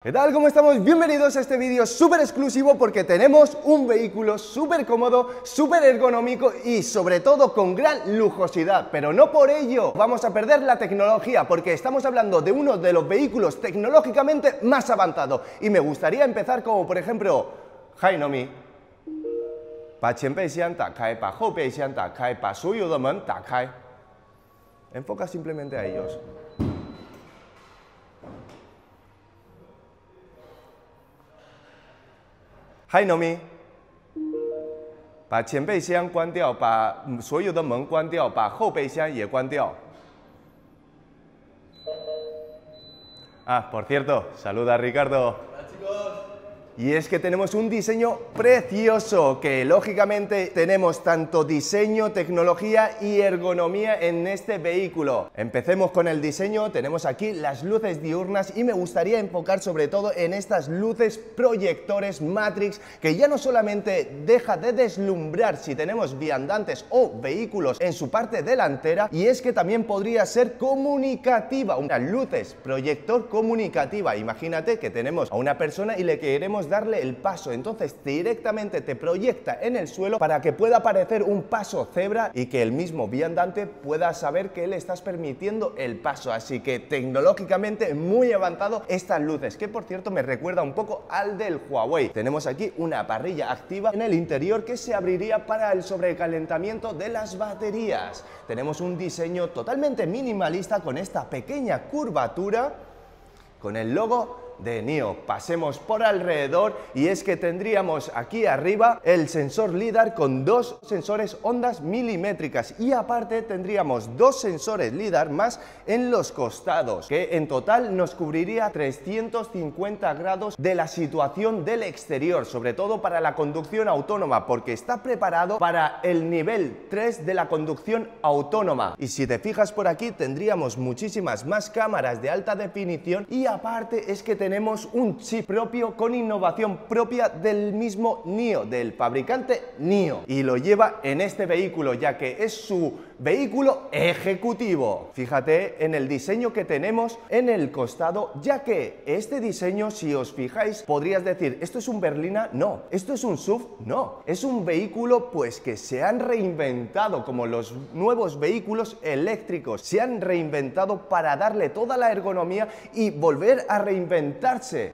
¿Qué tal? ¿Cómo estamos? Bienvenidos a este vídeo súper exclusivo porque tenemos un vehículo súper cómodo, súper ergonómico y sobre todo con gran lujosidad. Pero no por ello vamos a perder la tecnología porque estamos hablando de uno de los vehículos tecnológicamente más avanzados. Y me gustaría empezar como por ejemplo, Hainomi. 把前备箱打开，把后备箱打开，把所有的门打开。Enfoca simplemente a ellos. Hainomi， 把前备箱关掉，把所有的门关掉，把后备箱也关掉。Por cierto, saluda a Ricardo. Y es que tenemos un diseño precioso, que lógicamente tenemos tanto diseño, tecnología y ergonomía en este vehículo. Empecemos con el diseño, tenemos aquí las luces diurnas y me gustaría enfocar sobre todo en estas luces proyectores Matrix, que ya no solamente deja de deslumbrar si tenemos viandantes o vehículos en su parte delantera, y es que también podría ser comunicativa, unas luces proyector comunicativa. Imagínate que tenemos a una persona y le queremos darle el paso, entonces directamente te proyecta en el suelo para que pueda aparecer un paso cebra y que el mismo viandante pueda saber que le estás permitiendo el paso. Así que tecnológicamente muy avanzado estas luces, que por cierto me recuerda un poco al del Huawei. Tenemos aquí una parrilla activa en el interior que se abriría para el sobrecalentamiento de las baterías. Tenemos un diseño totalmente minimalista con esta pequeña curvatura con el logo de NIO. Pasemos por alrededor y es que tendríamos aquí arriba el sensor LiDAR con dos sensores ondas milimétricas y aparte tendríamos dos sensores LiDAR más en los costados, que en total nos cubriría 350 grados de la situación del exterior, sobre todo para la conducción autónoma, porque está preparado para el nivel 3 de la conducción autónoma. Y si te fijas por aquí tendríamos muchísimas más cámaras de alta definición y aparte es que tenemos un chip propio con innovación propia del mismo NIO, del fabricante NIO, y lo lleva en este vehículo ya que es su vehículo ejecutivo. Fíjate en el diseño que tenemos en el costado, ya que este diseño, si os fijáis, podrías decir, ¿esto es un berlina? No. ¿Esto es un SUV? No. Es un vehículo pues que se han reinventado, como los nuevos vehículos eléctricos, se han reinventado para darle toda la ergonomía y volver a reinventarse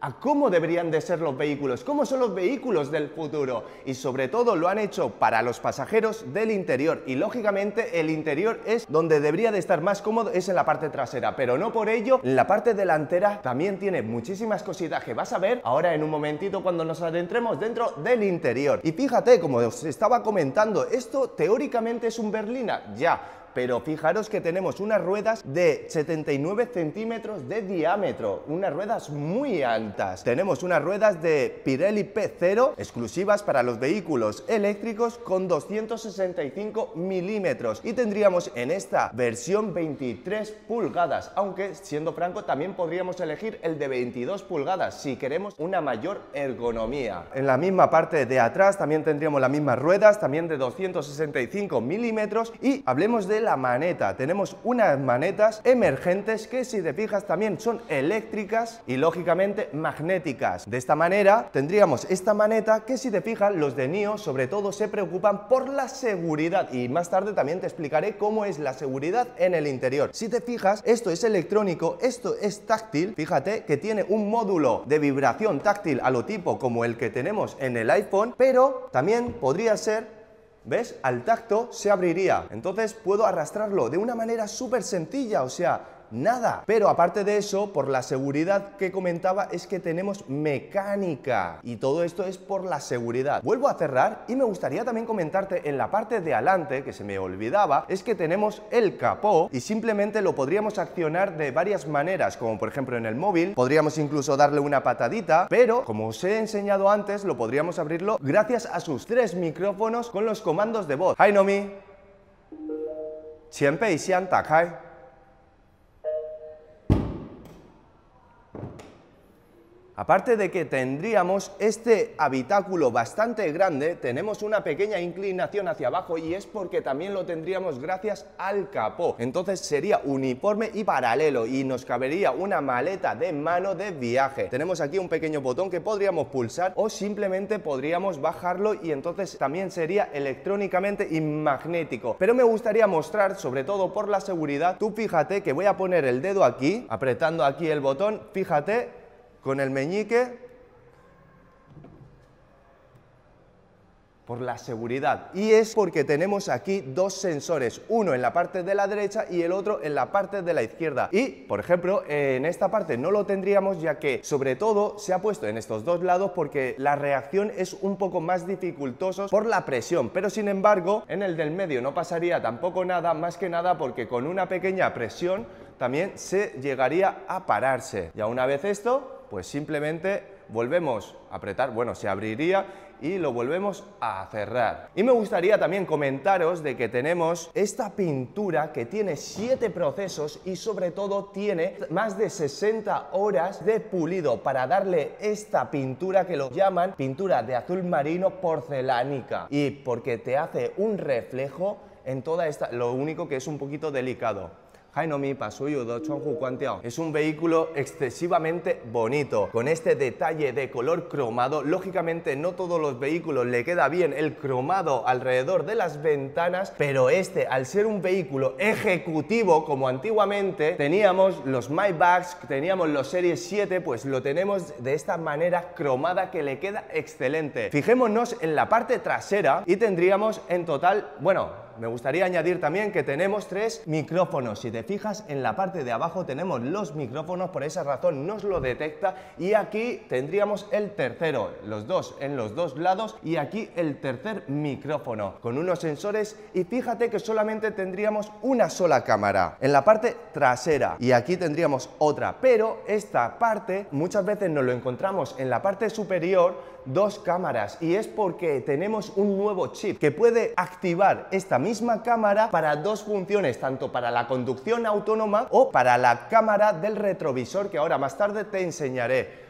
a cómo deberían de ser los vehículos, cómo son los vehículos del futuro, y sobre todo lo han hecho para los pasajeros del interior, y lógicamente el interior es donde debería de estar más cómodo, es en la parte trasera, pero no por ello en la parte delantera también tiene muchísimas cositas que vas a ver ahora en un momentito cuando nos adentremos dentro del interior. Y fíjate, como os estaba comentando, esto teóricamente es un berlina, ya, pero fijaros que tenemos unas ruedas de 79 centímetros de diámetro, unas ruedas muy altas. Tenemos unas ruedas de Pirelli P0 exclusivas para los vehículos eléctricos con 265 milímetros y tendríamos en esta versión 23 pulgadas, aunque siendo franco también podríamos elegir el de 22 pulgadas si queremos una mayor ergonomía. En la misma parte de atrás también tendríamos las mismas ruedas, también de 265 milímetros, y hablemos de la maneta. Tenemos unas manetas emergentes que, si te fijas, también son eléctricas y lógicamente magnéticas. De esta manera tendríamos esta maneta que, si te fijas, los de NIO sobre todo se preocupan por la seguridad, y más tarde también te explicaré cómo es la seguridad en el interior. Si te fijas, esto es electrónico, esto es táctil. Fíjate que tiene un módulo de vibración táctil a lo tipo como el que tenemos en el iPhone, pero también podría ser, ¿ves? Al tacto se abriría, entonces puedo arrastrarlo de una manera súper sencilla, o sea, nada. Pero aparte de eso, por la seguridad que comentaba, es que tenemos mecánica y todo esto es por la seguridad. Vuelvo a cerrar y me gustaría también comentarte en la parte de adelante, que se me olvidaba, es que tenemos el capó y simplemente lo podríamos accionar de varias maneras, como por ejemplo en el móvil, podríamos incluso darle una patadita, pero como os he enseñado antes, lo podríamos abrirlo gracias a sus 3 micrófonos con los comandos de voz. Hainomi, 前备箱打开。Aparte de que tendríamos este habitáculo bastante grande, tenemos una pequeña inclinación hacia abajo y es porque también lo tendríamos gracias al capó. Entonces sería uniforme y paralelo y nos cabería una maleta de mano de viaje. Tenemos aquí un pequeño botón que podríamos pulsar o simplemente podríamos bajarlo y entonces también sería electrónicamente y magnético. Pero me gustaría mostrar, sobre todo por la seguridad, tú fíjate que voy a poner el dedo aquí, apretando aquí el botón, fíjate, con el meñique, por la seguridad. Y es porque tenemos aquí dos sensores, uno en la parte de la derecha y el otro en la parte de la izquierda. Y, por ejemplo, en esta parte no lo tendríamos, ya que sobre todo se ha puesto en estos dos lados porque la reacción es un poco más dificultosa por la presión. Pero sin embargo, en el del medio no pasaría tampoco nada, más que nada porque con una pequeña presión también se llegaría a pararse. Ya una vez esto, pues simplemente volvemos a apretar, bueno, se abriría y lo volvemos a cerrar. Y me gustaría también comentaros de que tenemos esta pintura que tiene 7 procesos y sobre todo tiene más de 60 horas de pulido para darle esta pintura que lo llaman pintura de azul marino porcelánica, y porque te hace un reflejo en toda esta, lo único que es un poquito delicado. Es un vehículo excesivamente bonito, con este detalle de color cromado. Lógicamente no todos los vehículos le queda bien el cromado alrededor de las ventanas, pero este, al ser un vehículo ejecutivo, como antiguamente teníamos los Maybachs, teníamos los Series 7, pues lo tenemos de esta manera cromada que le queda excelente. Fijémonos en la parte trasera y tendríamos en total, bueno, me gustaría añadir también que tenemos 3 micrófonos. Si te fijas, en la parte de abajo tenemos los micrófonos, por esa razón nos lo detecta, y aquí tendríamos el tercero, los dos en los dos lados, y aquí el tercer micrófono con unos sensores. Y fíjate que solamente tendríamos una sola cámara en la parte trasera y aquí tendríamos otra, pero esta parte muchas veces nos lo encontramos en la parte superior, 2 cámaras, y es porque tenemos un nuevo chip que puede activar esta misma cámara para 2 funciones, tanto para la conducción autónoma o para la cámara del retrovisor, que ahora más tarde te enseñaré.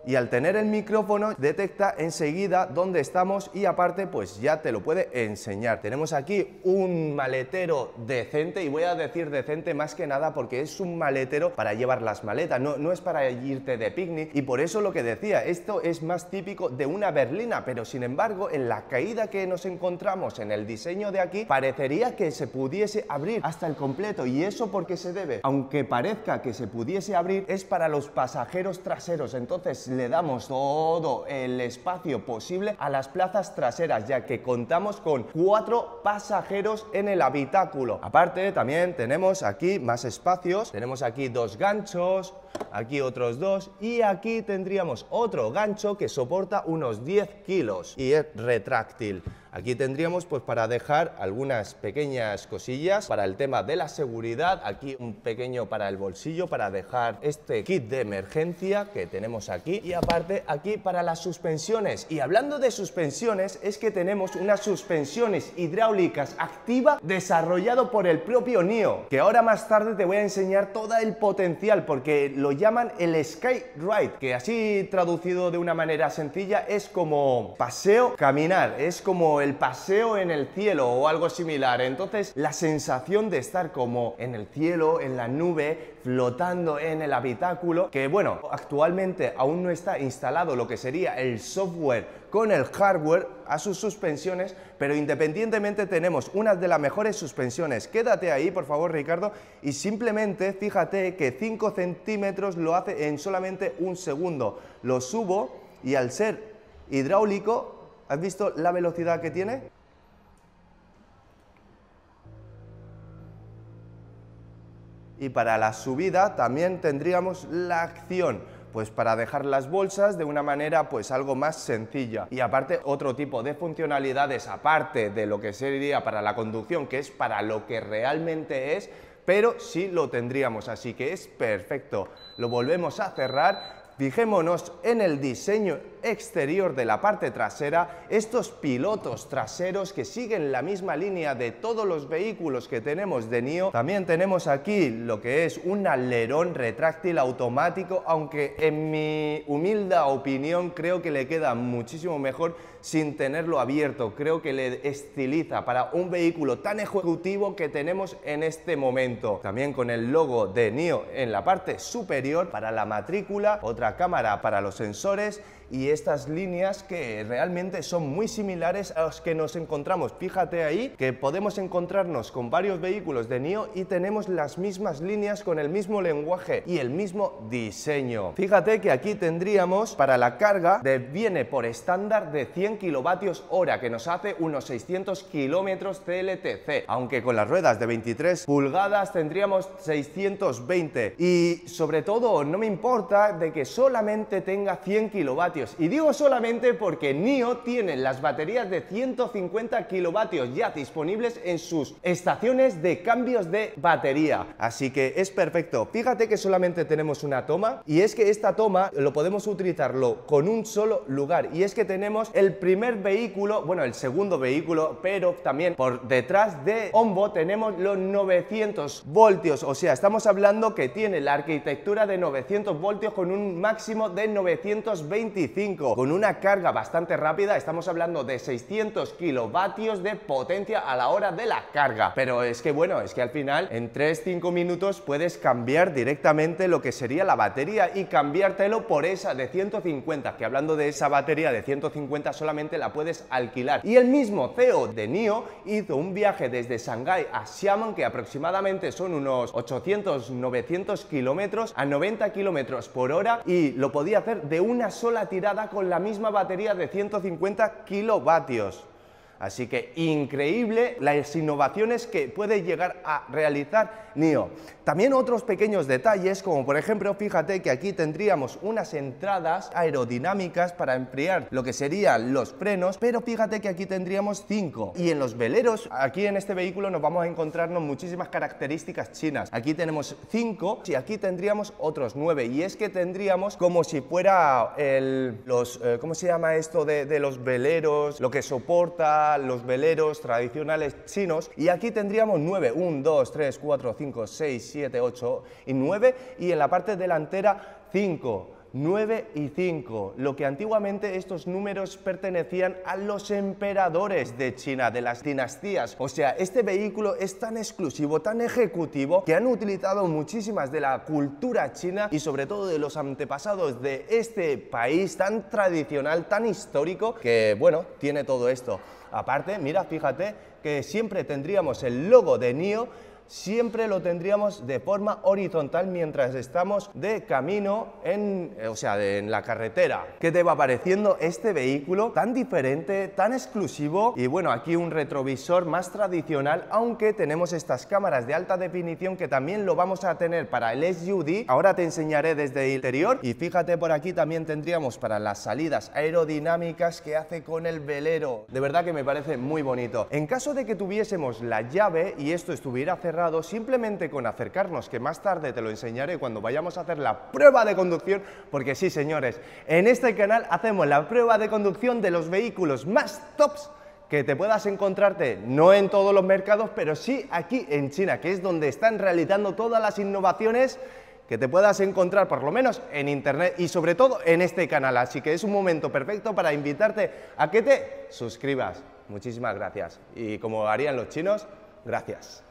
Y al tener el micrófono detecta enseguida dónde estamos y aparte pues ya te lo puede enseñar. Tenemos aquí un maletero decente, y voy a decir decente más que nada porque es un maletero para llevar las maletas, no es para irte de picnic, y por eso lo que decía, esto es más típico de una berlina, pero sin embargo en la caída que nos encontramos en el diseño de aquí parecería que se pudiese abrir hasta el completo. ¿Y eso por qué se debe? Aunque parezca que se pudiese abrir, es para los pasajeros traseros, entonces le damos todo el espacio posible a las plazas traseras, ya que contamos con 4 pasajeros en el habitáculo. Aparte también tenemos aquí más espacios, tenemos aquí 2 ganchos, aquí otros 2 y aquí tendríamos otro gancho que soporta unos 10 kilos y es retráctil. Aquí tendríamos pues para dejar algunas pequeñas cosillas para el tema de la seguridad, aquí un pequeño para el bolsillo para dejar este kit de emergencia que tenemos aquí, y aparte aquí para las suspensiones. Y hablando de suspensiones, es que tenemos unas suspensiones hidráulicas activa desarrollado por el propio NIO, que ahora más tarde te voy a enseñar todo el potencial porque lo llaman el Skyride, que así traducido de una manera sencilla es como paseo, caminar, es como el paseo en el cielo o algo similar. Entonces la sensación de estar como en el cielo, en la nube, flotando en el habitáculo, que bueno, actualmente aún no está instalado lo que sería el software con el hardware a sus suspensiones, pero independientemente tenemos una de las mejores suspensiones. Quédate ahí por favor, Ricardo, y simplemente fíjate que 5 centímetros lo hace en solamente un segundo. Lo subo y al ser hidráulico, ¿has visto la velocidad que tiene? Y para la subida también tendríamos la acción, pues para dejar las bolsas de una manera pues algo más sencilla. Y aparte otro tipo de funcionalidades aparte de lo que sería para la conducción, que es para lo que realmente es, pero sí lo tendríamos, así que es perfecto. Lo volvemos a cerrar. Fijémonos en el diseño exterior de la parte trasera, estos pilotos traseros que siguen la misma línea de todos los vehículos que tenemos de NIO. También tenemos aquí lo que es un alerón retráctil automático, aunque en mi humilde opinión creo que le queda muchísimo mejor sin tenerlo abierto. Creo que le estiliza para un vehículo tan ejecutivo que tenemos en este momento. También con el logo de NIO en la parte superior para la matrícula, otra cámara para los sensores y estas líneas que realmente son muy similares a los que nos encontramos. Fíjate ahí que podemos encontrarnos con varios vehículos de NIO y tenemos las mismas líneas con el mismo lenguaje y el mismo diseño. Fíjate que aquí tendríamos para la carga viene por estándar de 100 kilovatios hora, que nos hace unos 600 kilómetros CLTC, aunque con las ruedas de 23 pulgadas tendríamos 620 y sobre todo no me importa de que solamente tenga 100 kilovatios. Y digo solamente porque NIO tiene las baterías de 150 kilovatios ya disponibles en sus estaciones de cambios de batería. Así que es perfecto. Fíjate que solamente tenemos una toma y es que esta toma lo podemos utilizarlo con un solo lugar. Y es que tenemos el primer vehículo, bueno, el segundo vehículo, pero también por detrás de Onvo tenemos los 900 voltios. O sea, estamos hablando que tiene la arquitectura de 900 voltios con un máximo de 925. Con una carga bastante rápida, estamos hablando de 600 kilovatios de potencia a la hora de la carga. Pero es que bueno, es que al final en 3-5 minutos puedes cambiar directamente lo que sería la batería y cambiártelo por esa de 150, que hablando de esa batería de 150 solamente la puedes alquilar. Y el mismo CEO de NIO hizo un viaje desde Shanghái a Xiamen, que aproximadamente son unos 800-900 kilómetros a 90 kilómetros por hora, y lo podía hacer de una sola tirada con la misma batería de 150 kilovatios. Así que increíble las innovaciones que puede llegar a realizar NIO. También otros pequeños detalles, como por ejemplo, fíjate que aquí tendríamos unas entradas aerodinámicas para enfriar lo que serían los frenos, pero fíjate que aquí tendríamos 5. Y en los veleros, aquí en este vehículo nos vamos a encontrarnos muchísimas características chinas. Aquí tenemos 5 y aquí tendríamos otros 9. Y es que tendríamos como si fuera ¿cómo se llama esto de los veleros? Lo que soporta los veleros tradicionales chinos. Y aquí tendríamos 9. 1, 2, 3, 4, 5, 6, 7, 8 y 9. Y en la parte delantera 5. 9 y 5, lo que antiguamente estos números pertenecían a los emperadores de China, de las dinastías. O sea, este vehículo es tan exclusivo, tan ejecutivo, que han utilizado muchísimas de la cultura china y sobre todo de los antepasados de este país tan tradicional, tan histórico, que bueno, tiene todo esto. Aparte, mira, fíjate que siempre tendríamos el logo de NIO, siempre lo tendríamos de forma horizontal mientras estamos de camino en la carretera. ¿Qué te va pareciendo este vehículo tan diferente, tan exclusivo? Y bueno, aquí un retrovisor más tradicional, aunque tenemos estas cámaras de alta definición que también lo vamos a tener para el SUV. Ahora te enseñaré desde el interior y fíjate, por aquí también tendríamos para las salidas aerodinámicas que hace con el velero. De verdad que me parece muy bonito. En caso de que tuviésemos la llave y esto estuviera cerrado, simplemente con acercarnos, que más tarde te lo enseñaré cuando vayamos a hacer la prueba de conducción, porque sí, señores, en este canal hacemos la prueba de conducción de los vehículos más tops que te puedas encontrarte, no en todos los mercados, pero sí aquí en China, que es donde están realizando todas las innovaciones que te puedas encontrar, por lo menos en internet y sobre todo en este canal. Así que es un momento perfecto para invitarte a que te suscribas. Muchísimas gracias. Y como harían los chinos, gracias.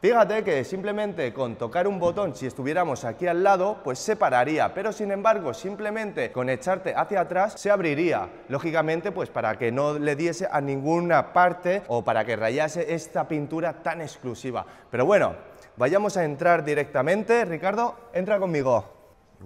Fíjate que simplemente con tocar un botón, si estuviéramos aquí al lado, pues se pararía, pero sin embargo, simplemente con echarte hacia atrás se abriría. Lógicamente, pues para que no le diese a ninguna parte o para que rayase esta pintura tan exclusiva. Pero bueno, vayamos a entrar directamente. Ricardo, entra conmigo.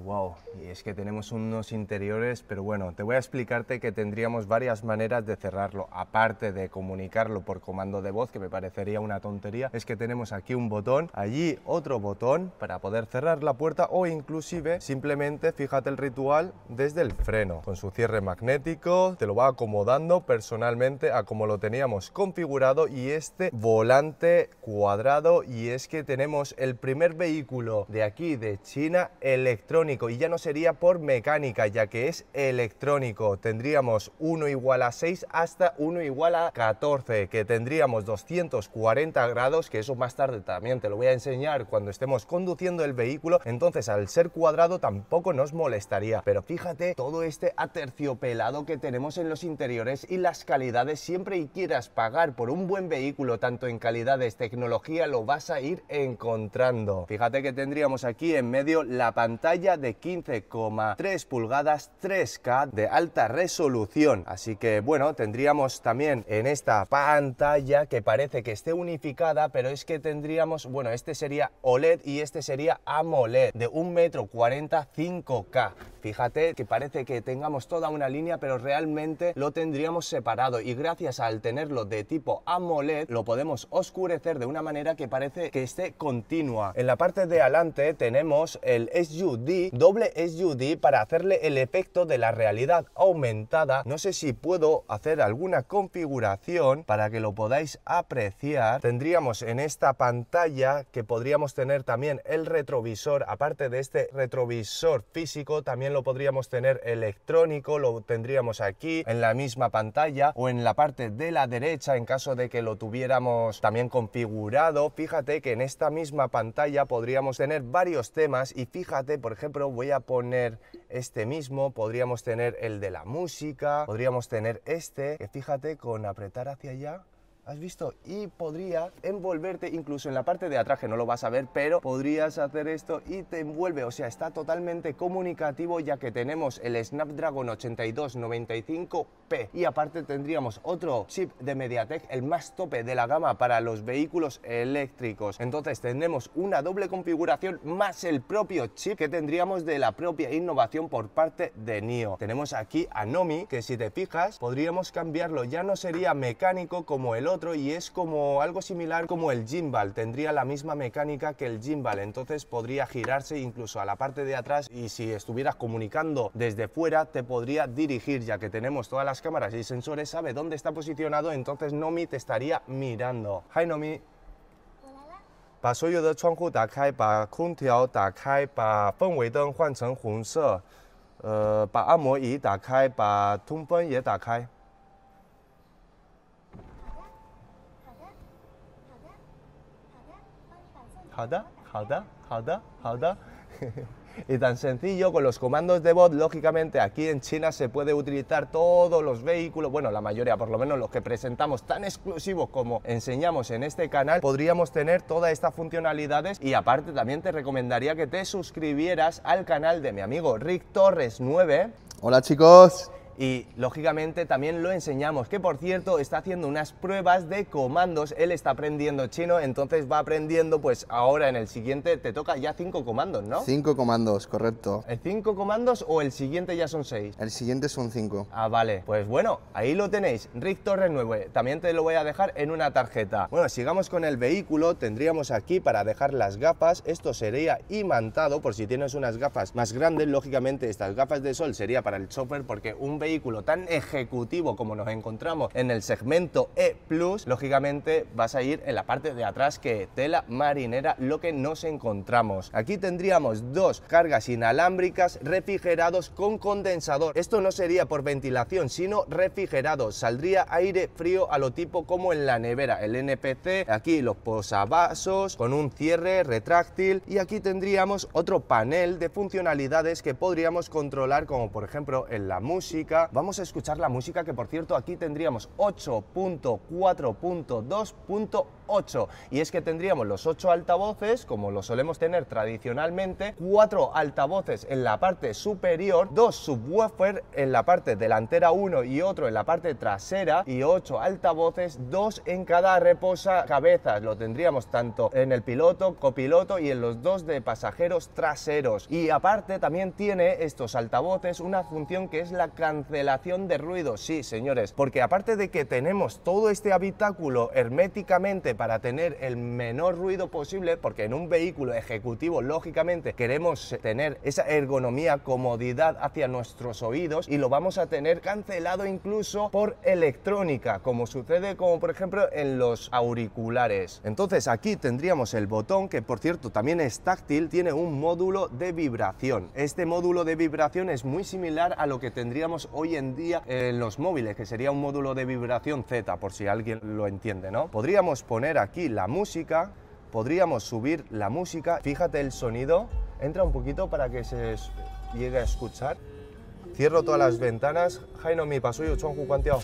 Wow, y es que tenemos unos interiores, pero bueno, te voy a explicarte que tendríamos varias maneras de cerrarlo, aparte de comunicarlo por comando de voz, que me parecería una tontería. Es que tenemos aquí un botón, allí otro botón para poder cerrar la puerta, o inclusive simplemente, fíjate el ritual desde el freno, con su cierre magnético, te lo va acomodando personalmente a como lo teníamos configurado, y este volante cuadrado. Y es que tenemos el primer vehículo de aquí de China electrónico electrónico, y ya no sería por mecánica, ya que es electrónico. Tendríamos 1 igual a 6 hasta 1 igual a 14, que tendríamos 240 grados, que eso más tarde también te lo voy a enseñar cuando estemos conduciendo el vehículo. Entonces, al ser cuadrado tampoco nos molestaría, pero fíjate todo este aterciopelado que tenemos en los interiores y las calidades. Siempre y quieras pagar por un buen vehículo, tanto en calidades, tecnología, lo vas a ir encontrando. Fíjate que tendríamos aquí en medio la pantalla de 15,3 pulgadas 3K de alta resolución, así que bueno, tendríamos también en esta pantalla que parece que esté unificada, pero es que tendríamos, bueno, este sería OLED y este sería AMOLED de 1,40 m 5K. Fíjate que parece que tengamos toda una línea, pero realmente lo tendríamos separado, y gracias al tenerlo de tipo AMOLED lo podemos oscurecer de una manera que parece que esté continua. En la parte de adelante tenemos el SUD, doble SUD, para hacerle el efecto de la realidad aumentada. No sé si puedo hacer alguna configuración para que lo podáis apreciar. Tendríamos en esta pantalla que podríamos tener también el retrovisor. Aparte de este retrovisor físico, también lo podríamos tener electrónico, lo tendríamos aquí en la misma pantalla o en la parte de la derecha en caso de que lo tuviéramos también configurado. Fíjate que en esta misma pantalla podríamos tener varios temas, y fíjate, por ejemplo, voy a poner este mismo, podríamos tener el de la música, podríamos tener este, que fíjate, con apretar hacia allá, ¿has visto? Y podría envolverte incluso en la parte de atrás, que no lo vas a ver, pero podrías hacer esto y te envuelve. O sea, está totalmente comunicativo, ya que tenemos el Snapdragon 8295P, y aparte tendríamos otro chip de MediaTek, el más tope de la gama para los vehículos eléctricos. Entonces tendremos una doble configuración más el propio chip que tendríamos de la propia innovación por parte de NIO. Tenemos aquí a Nomi, que si te fijas podríamos cambiarlo, ya no sería mecánico como el otro, y es como algo similar como el gimbal, tendría la misma mecánica que el gimbal, entonces podría girarse incluso a la parte de atrás, y si estuvieras comunicando desde fuera te podría dirigir, ya que tenemos todas las cámaras y sensores, sabe dónde está posicionado, entonces Nomi te estaría mirando. Hi Nomi. 把所有的窗户打开，把空调打开，把氛围灯换成红色，把按摩椅打开，把通风也打开。 好的，好的，好的，好的。Y tan sencillo, con los comandos de voz. Lógicamente aquí en China se puede utilizar todos los vehículos, bueno, la mayoría, por lo menos los que presentamos tan exclusivos como enseñamos en este canal, podríamos tener todas estas funcionalidades. Y aparte también te recomendaría que te suscribieras al canal de mi amigo Rick Torres 9. Hola chicos. Y lógicamente también lo enseñamos, que por cierto está haciendo unas pruebas de comandos. Él está aprendiendo chino, entonces va aprendiendo, pues ahora en el siguiente te toca ya 5 comandos, ¿no? 5 comandos, correcto. ¿El 5 comandos o el siguiente ya son 6? El siguiente son 5. Ah, vale, pues bueno, ahí lo tenéis, Rick Torres 9, también te lo voy a dejar en una tarjeta. Bueno, sigamos con el vehículo. Tendríamos aquí para dejar las gafas, esto sería imantado por si tienes unas gafas más grandes. Lógicamente estas gafas de sol sería para el chofer, porque un vehículo tan ejecutivo como nos encontramos en el segmento E+, lógicamente vas a ir en la parte de atrás, que tela marinera lo que nos encontramos. Aquí tendríamos dos cargas inalámbricas refrigerados con condensador. Esto no sería por ventilación, sino refrigerado. Saldría aire frío a lo tipo como en la nevera. El NPC, aquí los posavasos con un cierre retráctil, y aquí tendríamos otro panel de funcionalidades que podríamos controlar, como por ejemplo en la música. Vamos a escuchar la música, que por cierto aquí tendríamos 8.4.2.8, y es que tendríamos los 8 altavoces como lo solemos tener tradicionalmente, 4 altavoces en la parte superior, 2 subwoofer en la parte delantera, uno y otro en la parte trasera, y 8 altavoces, 2 en cada reposacabezas. Lo tendríamos tanto en el piloto, copiloto y en los 2 de pasajeros traseros. Y aparte también tiene estos altavoces una función que es la cancelación cancelación de ruido, sí, señores, porque aparte de que tenemos todo este habitáculo herméticamente para tener el menor ruido posible, porque en un vehículo ejecutivo, lógicamente, queremos tener esa ergonomía, comodidad hacia nuestros oídos, y lo vamos a tener cancelado incluso por electrónica, como sucede como por ejemplo en los auriculares. Entonces aquí tendríamos el botón, que por cierto también es táctil, tiene un módulo de vibración. Este módulo de vibración es muy similar a lo que tendríamos hoy en día en los móviles, que sería un módulo de vibración Z, por si alguien lo entiende, ¿no? Podríamos poner aquí la música, podríamos subir la música, fíjate el sonido, entra un poquito para que se llegue a escuchar. Cierro todas las ventanas. Jaino mi paso yo窗户关掉.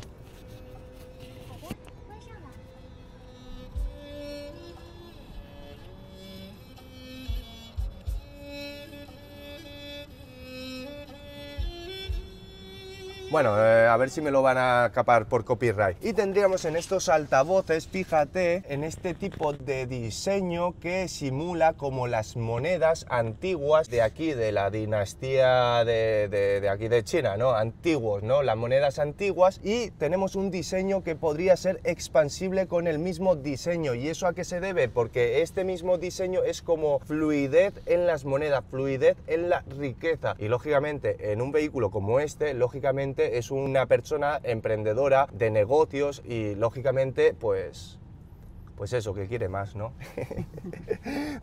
Bueno, a ver si me lo van a capar por copyright. Y tendríamos en estos altavoces, fíjate, en este tipo de diseño que simula como las monedas antiguas de aquí, de la dinastía de aquí de China, ¿no? Antiguos, ¿no? Las monedas antiguas, y tenemos un diseño que podría ser expansible con el mismo diseño. ¿Y eso a qué se debe? Porque este mismo diseño es como fluidez en las monedas, fluidez en la riqueza. Y lógicamente, en un vehículo como este, lógicamente, es una persona emprendedora de negocios y lógicamente pues eso, que quiere más, ¿no?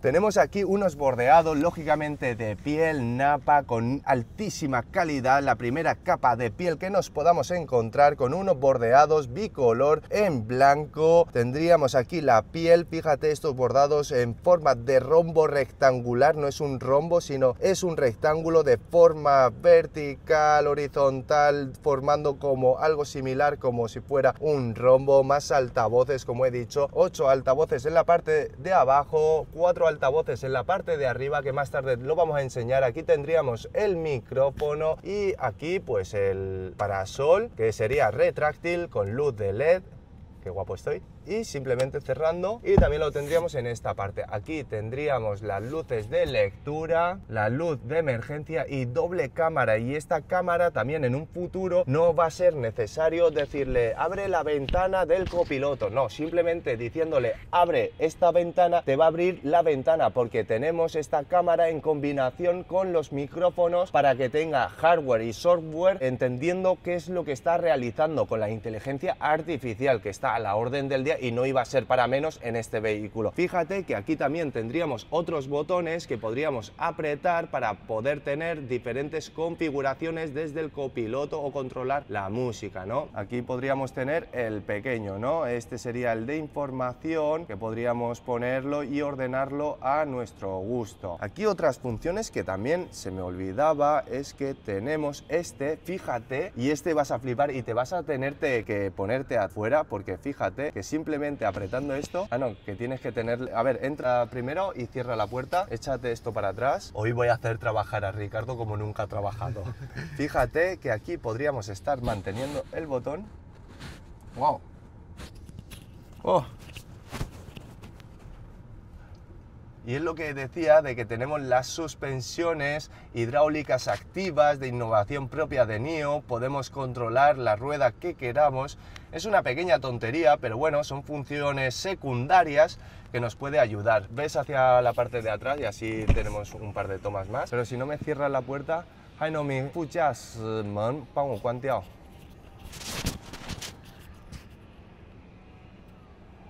Tenemos aquí unos bordeados, lógicamente de piel napa, con altísima calidad, la primera capa de piel que nos podamos encontrar, con unos bordeados bicolor en blanco. Tendríamos aquí la piel, fíjate, estos bordados en forma de rombo rectangular, no es un rombo, sino es un rectángulo de forma vertical, horizontal, formando como algo similar, como si fuera un rombo. Más altavoces, como he dicho, 8 altavoces en la parte de abajo, 4 altavoces en la parte de arriba, que más tarde lo vamos a enseñar. Aquí tendríamos el micrófono y aquí pues el parasol, que sería retráctil con luz de LED. Qué guapo estoy. Y simplemente cerrando, y también lo tendríamos en esta parte. Aquí tendríamos las luces de lectura, la luz de emergencia y doble cámara. Y esta cámara también en un futuro no va a ser necesario decirle abre la ventana del copiloto, no, simplemente diciéndole abre esta ventana te va a abrir la ventana, porque tenemos esta cámara en combinación con los micrófonos para que tenga hardware y software, entendiendo qué es lo que está realizando con la inteligencia artificial, que está a la orden del día y no iba a ser para menos en este vehículo. Fíjate que aquí también tendríamos otros botones que podríamos apretar para poder tener diferentes configuraciones desde el copiloto o controlar la música, ¿no? Aquí podríamos tener el pequeño, ¿no? Este sería el de información, que podríamos ponerlo y ordenarlo a nuestro gusto. Aquí otras funciones que también se me olvidaba es que tenemos este, fíjate, y este vas a flipar y te vas a tenerte que ponerte afuera, porque fíjate que simplemente apretando esto, que tienes que tener, a ver, entra primero y cierra la puerta, échate esto para atrás. Hoy voy a hacer trabajar a Ricardo como nunca ha trabajado. Fíjate que aquí podríamos estar manteniendo el botón. ¡Wow! ¡Oh! Y es lo que decía de que tenemos las suspensiones hidráulicas activas de innovación propia de NIO, podemos controlar la rueda que queramos. Es una pequeña tontería, pero bueno, son funciones secundarias que nos puede ayudar. Ves hacia la parte de atrás y así tenemos un par de tomas más. Pero si no me cierras la puerta,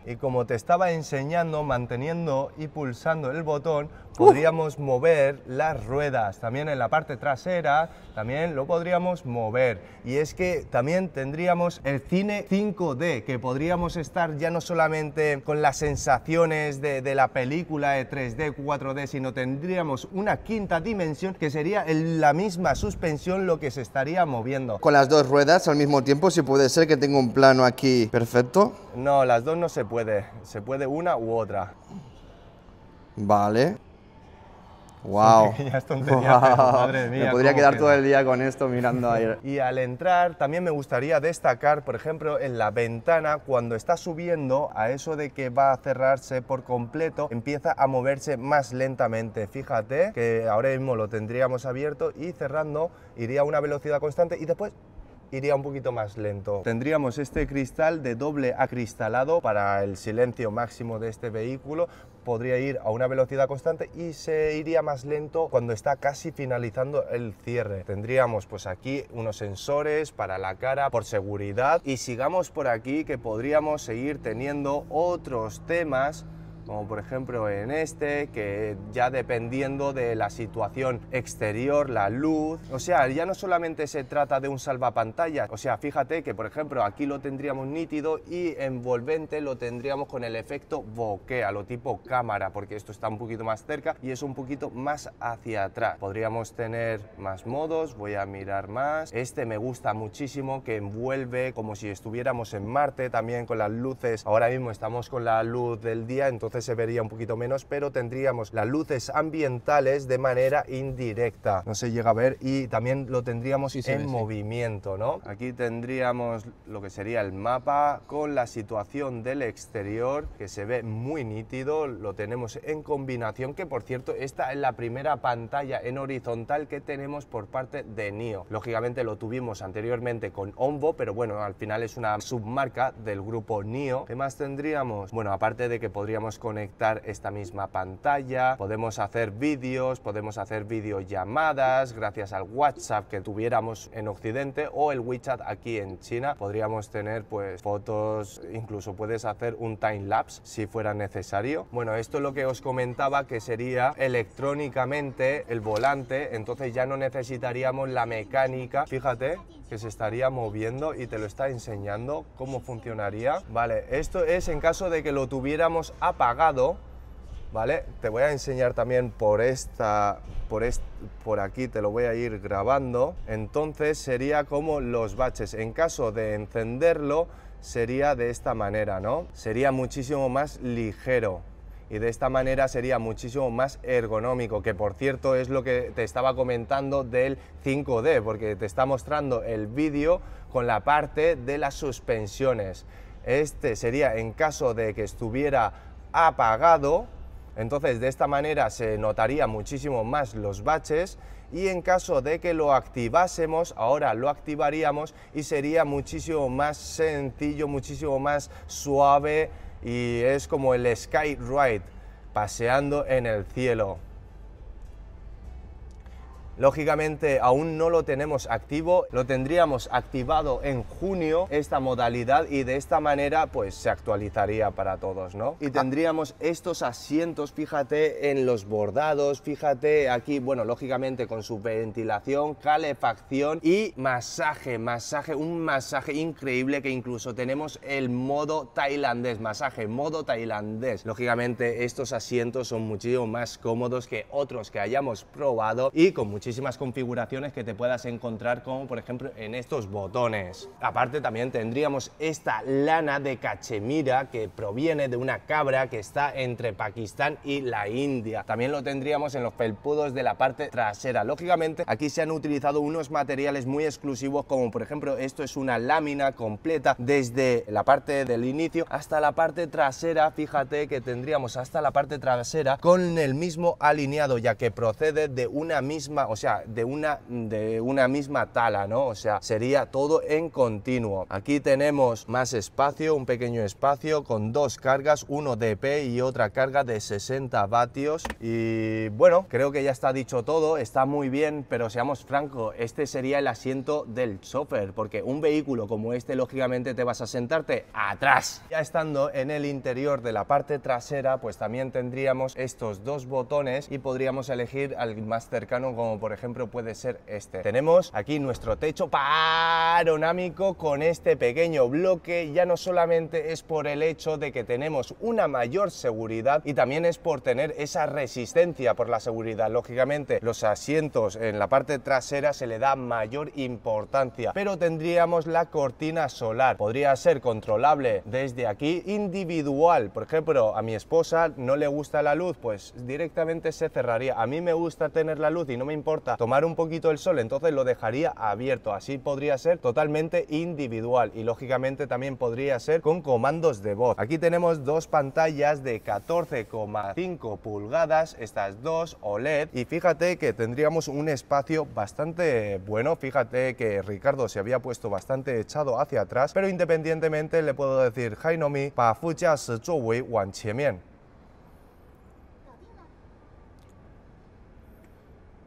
y como te estaba enseñando, manteniendo y pulsando el botón, podríamos mover las ruedas. También en la parte trasera, también lo podríamos mover. Y es que también tendríamos el cine 5D, que podríamos estar ya no solamente con las sensaciones de la película de 3D, 4D, sino tendríamos una quinta dimensión, que sería la misma suspensión lo que se estaría moviendo. Con las dos ruedas al mismo tiempo, si puede ser que tenga un plano aquí perfecto. No, las dos no se puede una u otra. Vale. Wow. Madre mía, me podría quedar todo el día con esto mirando ahí. Y al entrar también me gustaría destacar, por ejemplo, en la ventana, cuando está subiendo, a eso de que va a cerrarse por completo, empieza a moverse más lentamente. Fíjate que ahora mismo lo tendríamos abierto y cerrando iría a una velocidad constante y después iría un poquito más lento. Tendríamos este cristal de doble acristalado para el silencio máximo de este vehículo. Podría ir a una velocidad constante y se iría más lento cuando está casi finalizando el cierre. Tendríamos pues aquí unos sensores para la cara por seguridad, y sigamos por aquí que podríamos seguir teniendo otros temas, como por ejemplo en este, que ya dependiendo de la situación exterior, la luz, o sea, ya no solamente se trata de un salvapantallas, o sea, fíjate que por ejemplo aquí lo tendríamos nítido y envolvente lo tendríamos con el efecto bokeh, a lo tipo cámara, porque esto está un poquito más cerca y es un poquito más hacia atrás. Podríamos tener más modos, voy a mirar más. Este me gusta muchísimo, que envuelve como si estuviéramos en Marte, también con las luces. Ahora mismo estamos con la luz del día, entonces se vería un poquito menos, pero tendríamos las luces ambientales de manera indirecta, no se llega a ver, y también lo tendríamos en movimiento, ¿no? Aquí tendríamos lo que sería el mapa con la situación del exterior, que se ve muy nítido, lo tenemos en combinación, que por cierto esta es la primera pantalla en horizontal que tenemos por parte de NIO. Lógicamente lo tuvimos anteriormente con ONVO, pero bueno, al final es una submarca del grupo NIO. ¿Qué más tendríamos? Bueno, aparte de que podríamos conectar esta misma pantalla, podemos hacer vídeos, podemos hacer videollamadas gracias al WhatsApp que tuviéramos en Occidente o el WeChat aquí en China. Podríamos tener pues fotos, incluso puedes hacer un time lapse si fuera necesario. Bueno, esto es lo que os comentaba, que sería electrónicamente el volante, entonces ya no necesitaríamos la mecánica. Fíjate que se estaría moviendo y te lo está enseñando cómo funcionaría. Vale, esto es en caso de que lo tuviéramos apagado, ¿vale? Te voy a enseñar también por aquí, te lo voy a ir grabando. Entonces sería como los baches. En caso de encenderlo sería de esta manera, ¿no? Sería muchísimo más ligero. Y de esta manera sería muchísimo más ergonómico, que por cierto es lo que te estaba comentando del 5D, porque te está mostrando el vídeo con la parte de las suspensiones. Este sería en caso de que estuviera apagado, entonces de esta manera se notaría muchísimo más los baches, y en caso de que lo activásemos, ahora lo activaríamos y sería muchísimo más sencillo, muchísimo más suave, y es como el Sky Ride, paseando en el cielo. Lógicamente aún no lo tenemos activo, lo tendríamos activado en junio esta modalidad, y de esta manera pues se actualizaría para todos, ¿no? Y tendríamos estos asientos, fíjate en los bordados, fíjate aquí, bueno, lógicamente con su ventilación, calefacción y masaje, un masaje increíble, que incluso tenemos el modo tailandés, masaje modo tailandés. Lógicamente estos asientos son muchísimo más cómodos que otros que hayamos probado, y con muchísimas configuraciones que te puedas encontrar, como por ejemplo en estos botones. Aparte también tendríamos esta lana de cachemira que proviene de una cabra que está entre Pakistán y la India. También lo tendríamos en los felpudos de la parte trasera. Lógicamente aquí se han utilizado unos materiales muy exclusivos, como por ejemplo esto es una lámina completa desde la parte del inicio hasta la parte trasera. Fíjate que tendríamos hasta la parte trasera con el mismo alineado, ya que procede de una misma, o sea, de una misma tala, ¿no? O sea, sería todo en continuo. Aquí tenemos más espacio, un pequeño espacio con dos cargas, uno de EP y otra carga de 60 vatios. Y bueno, creo que ya está dicho todo, está muy bien, pero seamos francos, este sería el asiento del chofer, porque un vehículo como este, lógicamente te vas a sentarte atrás. Ya estando en el interior de la parte trasera, pues también tendríamos estos dos botones y podríamos elegir al más cercano, como por ejemplo puede ser este. Tenemos aquí nuestro techo panorámico con este pequeño bloque. Ya no solamente es por el hecho de que tenemos una mayor seguridad, y también es por tener esa resistencia por la seguridad. Lógicamente los asientos en la parte trasera se le da mayor importancia, pero tendríamos la cortina solar, podría ser controlable desde aquí, individual. Por ejemplo, a mi esposa no le gusta la luz, pues directamente se cerraría. A mí me gusta tener la luz y no me importa importa tomar un poquito el sol, entonces lo dejaría abierto. Así podría ser totalmente individual y lógicamente también podría ser con comandos de voz. Aquí tenemos dos pantallas de 14,5 pulgadas, estas dos OLED, y fíjate que tendríamos un espacio bastante bueno. Fíjate que Ricardo se había puesto bastante echado hacia atrás, pero independientemente le puedo decir Hainomi, pa fu jia shi zuo wei wan qianmian.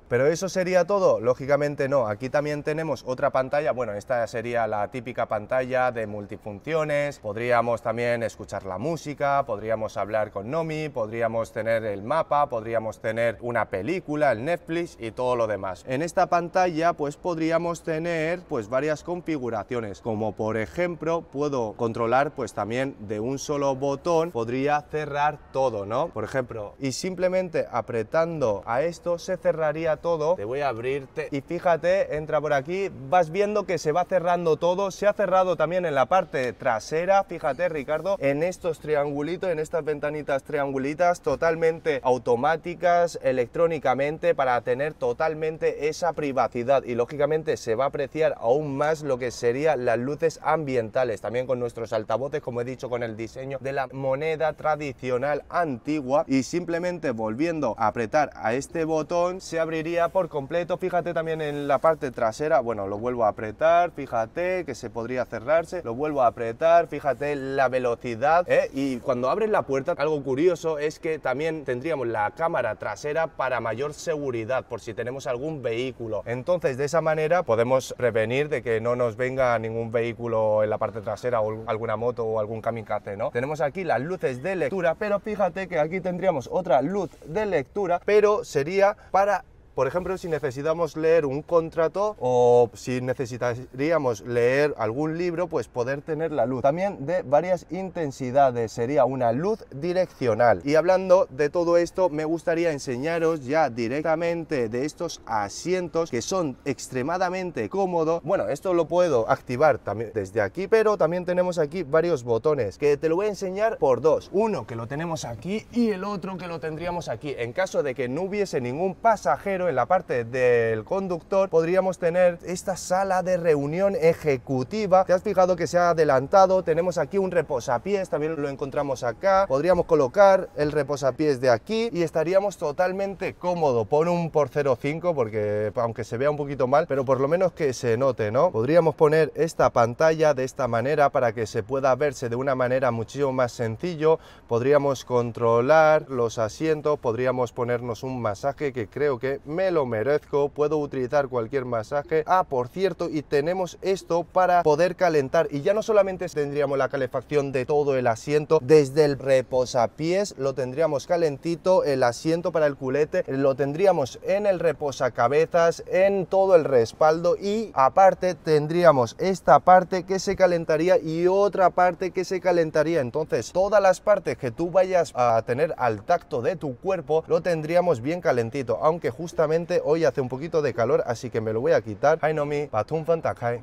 ¿Pero eso sería todo? Lógicamente no. Aquí también tenemos otra pantalla. Bueno, esta sería la típica pantalla de multifunciones. Podríamos también escuchar la música, podríamos hablar con Nomi, podríamos tener el mapa, podríamos tener una película, el Netflix y todo lo demás. En esta pantalla pues podríamos tener pues varias configuraciones, como por ejemplo puedo controlar pues también de un solo botón, podría cerrar todo, ¿no? Por ejemplo, y simplemente apretando a esto se cerraría todo. Te voy a abrirte y fíjate, entra por aquí, vas viendo que se va cerrando todo. Se ha cerrado también en la parte trasera, fíjate Ricardo, en estos triangulitos, en estas ventanitas triangulitas totalmente automáticas, electrónicamente, para tener totalmente esa privacidad, y lógicamente se va a apreciar aún más lo que serían las luces ambientales, también con nuestros altavoces, como he dicho, con el diseño de la moneda tradicional antigua. Y simplemente volviendo a apretar a este botón se abriría por completo. Fíjate también en la parte trasera, bueno, lo vuelvo a apretar, fíjate que se podría cerrarse, lo vuelvo a apretar, fíjate la velocidad, y cuando abres la puerta, algo curioso es que también tendríamos la cámara trasera para mayor seguridad, por si tenemos algún vehículo. Entonces de esa manera podemos prevenir de que no nos venga ningún vehículo en la parte trasera, o alguna moto o algún kamikaze, ¿no? Tenemos aquí las luces de lectura, pero fíjate que aquí tendríamos otra luz de lectura, pero sería para, por ejemplo, si necesitamos leer un contrato o si necesitaríamos leer algún libro, pues poder tener la luz. También de varias intensidades, sería una luz direccional. Y hablando de todo esto, me gustaría enseñaros ya directamente de estos asientos que son extremadamente cómodos. Bueno, esto lo puedo activar también desde aquí, pero también tenemos aquí varios botones que te lo voy a enseñar por dos. Uno que lo tenemos aquí y el otro que lo tendríamos aquí. En caso de que no hubiese ningún pasajero en la parte del conductor, podríamos tener esta sala de reunión ejecutiva. ¿Te has fijado que se ha adelantado? Tenemos aquí un reposapiés, también lo encontramos acá. Podríamos colocar el reposapiés de aquí y estaríamos totalmente cómodo. Pon un por 0,5 porque aunque se vea un poquito mal, pero por lo menos que se note, ¿no? Podríamos poner esta pantalla de esta manera para que se pueda verse de una manera muchísimo más sencillo. Podríamos controlar los asientos, podríamos ponernos un masaje que creo que me lo merezco, puedo utilizar cualquier masaje. Ah, por cierto, y tenemos esto para poder calentar, y ya no solamente tendríamos la calefacción de todo el asiento, desde el reposapiés lo tendríamos calentito, el asiento para el culete lo tendríamos en el reposacabezas, en todo el respaldo, y aparte tendríamos esta parte que se calentaría y otra parte que se calentaría. Entonces todas las partes que tú vayas a tener al tacto de tu cuerpo lo tendríamos bien calentito, aunque justamente hoy hace un poquito de calor, así que me lo voy a quitar.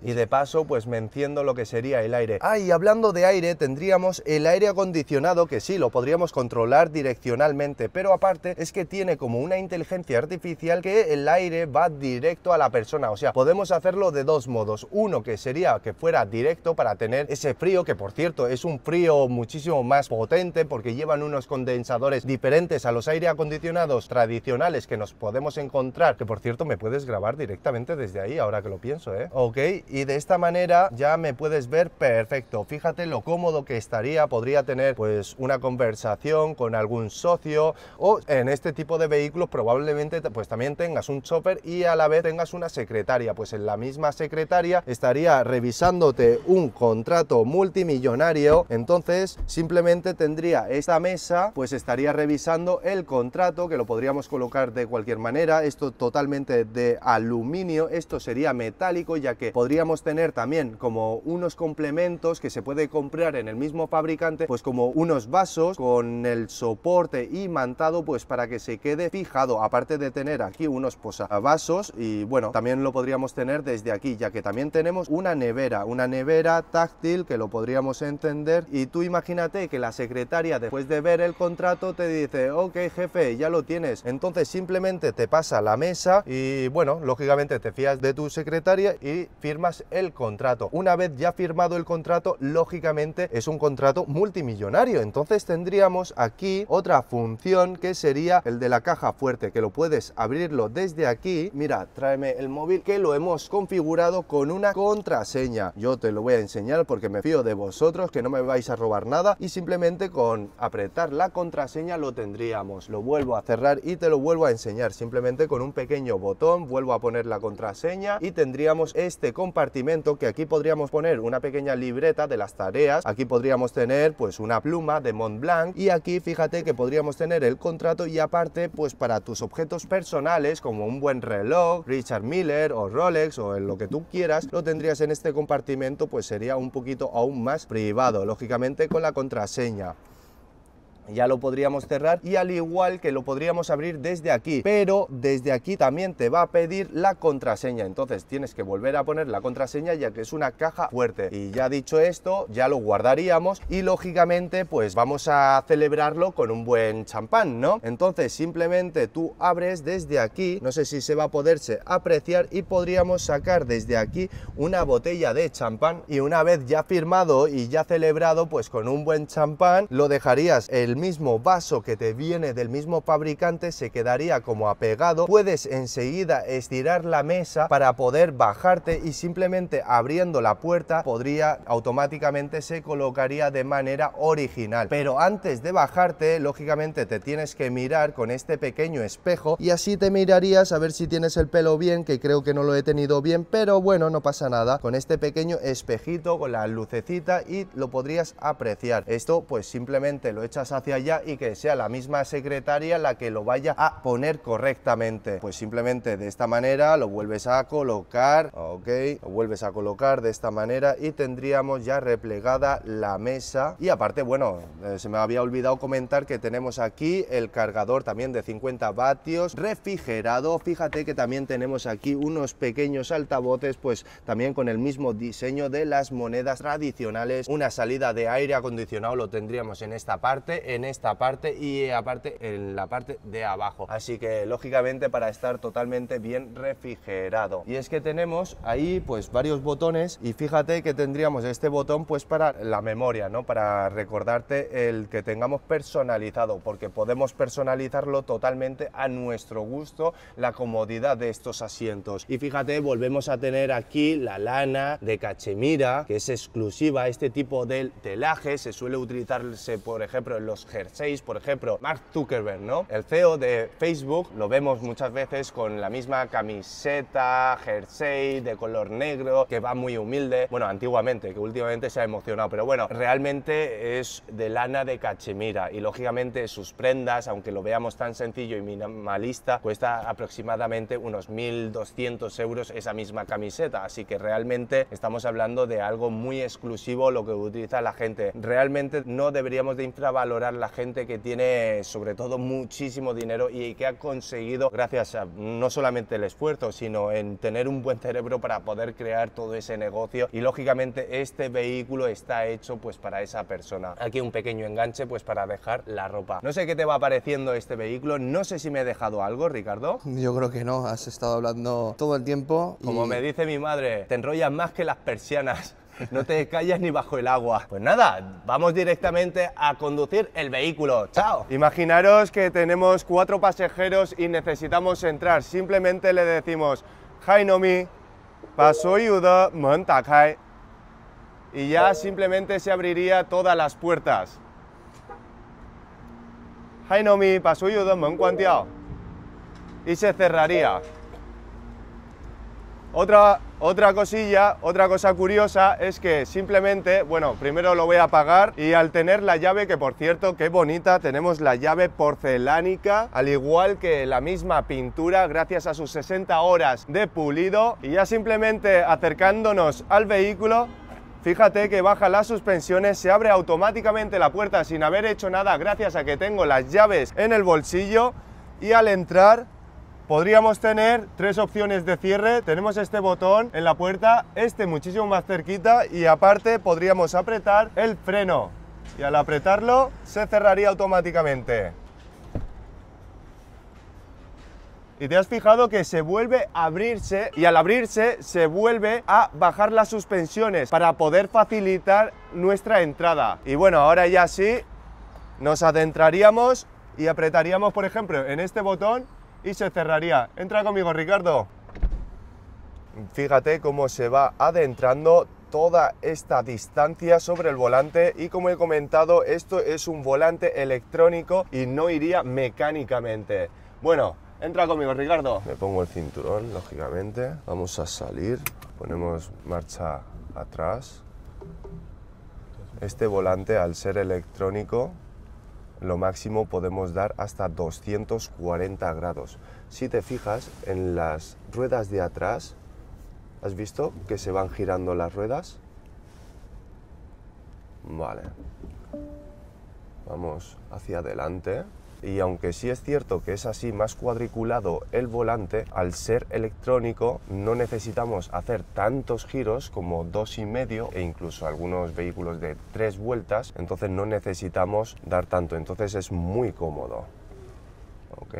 Y de paso pues me enciendo lo que sería el aire. Ah, y hablando de aire, tendríamos el aire acondicionado, que sí, lo podríamos controlar direccionalmente, pero aparte es que tiene como una inteligencia artificial que el aire va directo a la persona. O sea, podemos hacerlo de dos modos. Uno que sería que fuera directo para tener ese frío, que por cierto es un frío muchísimo más potente porque llevan unos condensadores diferentes a los aire acondicionados tradicionales que nos podemos encontrar, que por cierto me puedes grabar directamente desde ahí ahora que lo pienso, ok, y de esta manera ya me puedes ver perfecto. Fíjate lo cómodo que estaría, podría tener pues una conversación con algún socio, o en este tipo de vehículos probablemente pues también tengas un chofer y a la vez tengas una secretaria, pues en la misma secretaria estaría revisándote un contrato multimillonario. Entonces simplemente tendría esta mesa, pues estaría revisando el contrato, que lo podríamos colocar de cualquier manera. Esto totalmente de aluminio, esto sería metálico, ya que podríamos tener también como unos complementos que se puede comprar en el mismo fabricante, pues como unos vasos con el soporte imantado, pues para que se quede fijado, aparte de tener aquí unos posavasos. Y bueno, también lo podríamos tener desde aquí, ya que también tenemos una nevera táctil que lo podríamos encender. Y tú imagínate que la secretaria, después de ver el contrato, te dice: ok jefe, ya lo tienes. Entonces simplemente te pasa vas a la mesa y bueno, lógicamente te fías de tu secretaria y firmas el contrato. Una vez ya firmado el contrato, lógicamente es un contrato multimillonario. Entonces tendríamos aquí otra función que sería el de la caja fuerte, que lo puedes abrirlo desde aquí. Mira, tráeme el móvil, que lo hemos configurado con una contraseña. Yo te lo voy a enseñar porque me fío de vosotros, que no me vais a robar nada, y simplemente con apretar la contraseña lo tendríamos. Lo vuelvo a cerrar y te lo vuelvo a enseñar. Simplemente con un pequeño botón vuelvo a poner la contraseña y tendríamos este compartimento, que aquí podríamos poner una pequeña libreta de las tareas. Aquí podríamos tener pues una pluma de Montblanc, y aquí fíjate que podríamos tener el contrato, y aparte pues para tus objetos personales como un buen reloj Richard Miller o Rolex o en lo que tú quieras, lo tendrías en este compartimento, pues sería un poquito aún más privado, lógicamente con la contraseña. Ya lo podríamos cerrar, y al igual que lo podríamos abrir desde aquí, pero desde aquí también te va a pedir la contraseña. Entonces tienes que volver a poner la contraseña, ya que es una caja fuerte. Y ya dicho esto, ya lo guardaríamos y lógicamente pues vamos a celebrarlo con un buen champán, ¿no? Entonces simplemente tú abres desde aquí, no sé si se va a poderse apreciar, y podríamos sacar desde aquí una botella de champán, y una vez ya firmado y ya celebrado pues con un buen champán, lo dejarías el mismo vaso que te viene del mismo fabricante, se quedaría como apegado. Puedes enseguida estirar la mesa para poder bajarte, y simplemente abriendo la puerta podría automáticamente se colocaría de manera original. Pero antes de bajarte, lógicamente te tienes que mirar con este pequeño espejo, y así te mirarías a ver si tienes el pelo bien, que creo que no lo he tenido bien, pero bueno, no pasa nada. Con este pequeño espejito con la lucecita y lo podrías apreciar. Esto pues simplemente lo echas hacia allá y que sea la misma secretaria la que lo vaya a poner correctamente. Pues simplemente de esta manera lo vuelves a colocar, ok, lo vuelves a colocar de esta manera y tendríamos ya replegada la mesa. Y aparte, bueno, se me había olvidado comentar que tenemos aquí el cargador también de 50 vatios refrigerado. Fíjate que también tenemos aquí unos pequeños altavoces, pues también con el mismo diseño de las monedas tradicionales. Una salida de aire acondicionado lo tendríamos en esta parte y aparte en la parte de abajo, así que lógicamente para estar totalmente bien refrigerado. Y es que tenemos ahí pues varios botones, y fíjate que tendríamos este botón pues para la memoria, ¿no? Para recordarte el que tengamos personalizado, porque podemos personalizarlo totalmente a nuestro gusto, la comodidad de estos asientos. Y fíjate, volvemos a tener aquí la lana de cachemira, que es exclusiva. Este tipo de telaje se suele utilizarse por ejemplo en los jerseys. Por ejemplo, Mark Zuckerberg, ¿no? El CEO de Facebook, lo vemos muchas veces con la misma camiseta, jersey de color negro, que va muy humilde. Bueno, antiguamente, que últimamente se ha emocionado, pero bueno, realmente es de lana de cachemira, y lógicamente sus prendas, aunque lo veamos tan sencillo y minimalista, cuesta aproximadamente unos 1.200 euros esa misma camiseta, así que realmente estamos hablando de algo muy exclusivo lo que utiliza la gente. Realmente no deberíamos de infravalorar la gente que tiene sobre todo muchísimo dinero y que ha conseguido, gracias a no solamente el esfuerzo, sino en tener un buen cerebro para poder crear todo ese negocio. Y lógicamente este vehículo está hecho pues para esa persona. Aquí un pequeño enganche pues para dejar la ropa. No sé qué te va pareciendo este vehículo, no sé si me he dejado algo, Ricardo. Yo creo que no, has estado hablando todo el tiempo y... Como me dice mi madre, te enrollas más que las persianas. No te callas ni bajo el agua. Pues nada, vamos directamente a conducir el vehículo. ¡Chao! Imaginaros que tenemos 4 pasajeros y necesitamos entrar. Simplemente le decimos Hainomi, pasoyuda men takai, y ya simplemente se abriría todas las puertas. Hainomi, pasoyuda men guandiao, y se cerraría. Otra cosa curiosa es que simplemente, bueno, primero lo voy a apagar, y al tener la llave, que por cierto, qué bonita, tenemos la llave porcelánica, al igual que la misma pintura, gracias a sus 60 horas de pulido, y ya simplemente acercándonos al vehículo, fíjate que baja las suspensiones, se abre automáticamente la puerta sin haber hecho nada, gracias a que tengo las llaves en el bolsillo, y al entrar podríamos tener 3 opciones de cierre. Tenemos este botón en la puerta, este muchísimo más cerquita, y aparte podríamos apretar el freno, y al apretarlo se cerraría automáticamente. Y te has fijado que se vuelve a abrirse y al abrirse se vuelve a bajar las suspensiones para poder facilitar nuestra entrada. Y bueno, ahora ya sí nos adentraríamos y apretaríamos, por ejemplo, en este botón y se cerraría. Entra conmigo, Ricardo. Fíjate cómo se va adentrando toda esta distancia sobre el volante y como he comentado, esto es un volante electrónico y no iría mecánicamente. Bueno, entra conmigo, Ricardo. Me pongo el cinturón, lógicamente. Vamos a salir. Ponemos marcha atrás. Este volante, al ser electrónico, lo máximo podemos dar hasta 240 grados. Si te fijas en las ruedas de atrás, ¿has visto que se van girando las ruedas? Vale. Vamos hacia adelante. Y aunque sí es cierto que es así más cuadriculado el volante, al ser electrónico no necesitamos hacer tantos giros como 2,5 e incluso algunos vehículos de 3 vueltas, entonces no necesitamos dar tanto, entonces es muy cómodo. Ok,